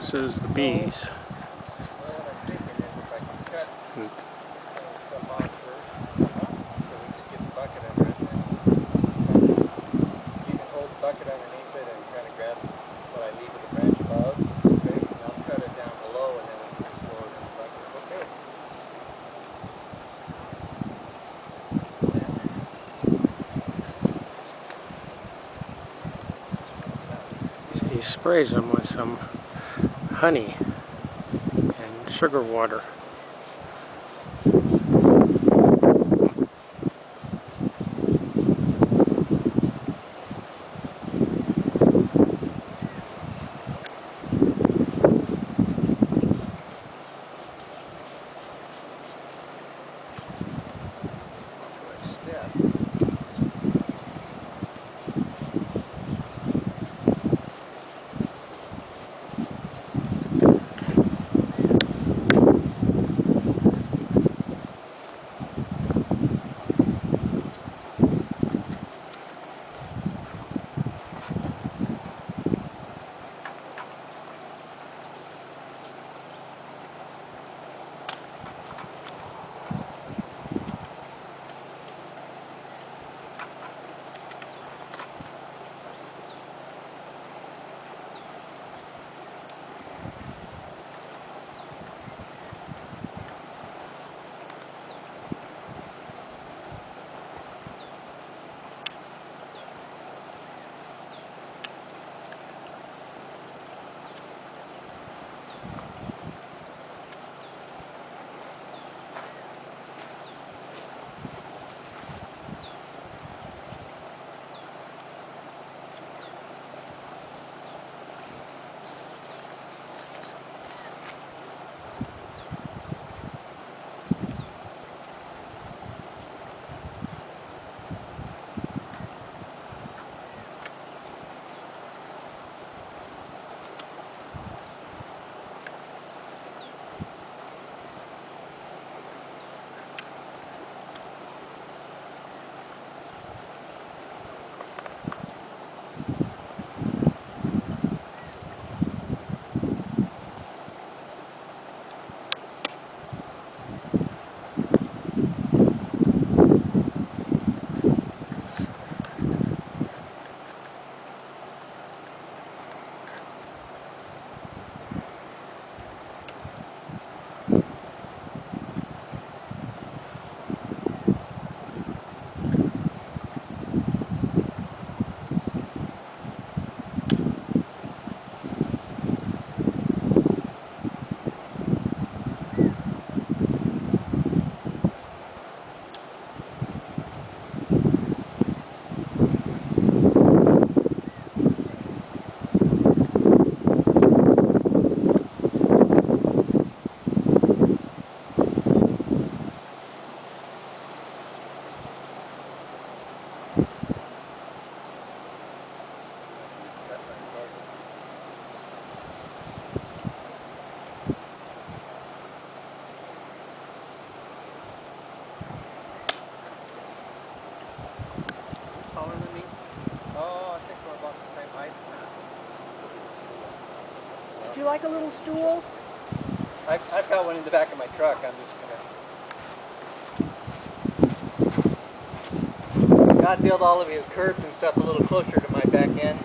This is the bees. Well, what I'm thinking is if I can cut some stuff off first, so we could get the bucket under it, and you can hold the bucket underneath it and kind of grab what I leave of the branch above, okay? And I'll cut it down below, and then we can just lower it in the bucket, okay? He sprays them with some honey and sugar water. Taller than me? Oh, I think we're about the same height. Would you like a little stool? I've got one in the back of my truck. I'm just gonna... God build all of you curbs and stuff a little closer to my back end.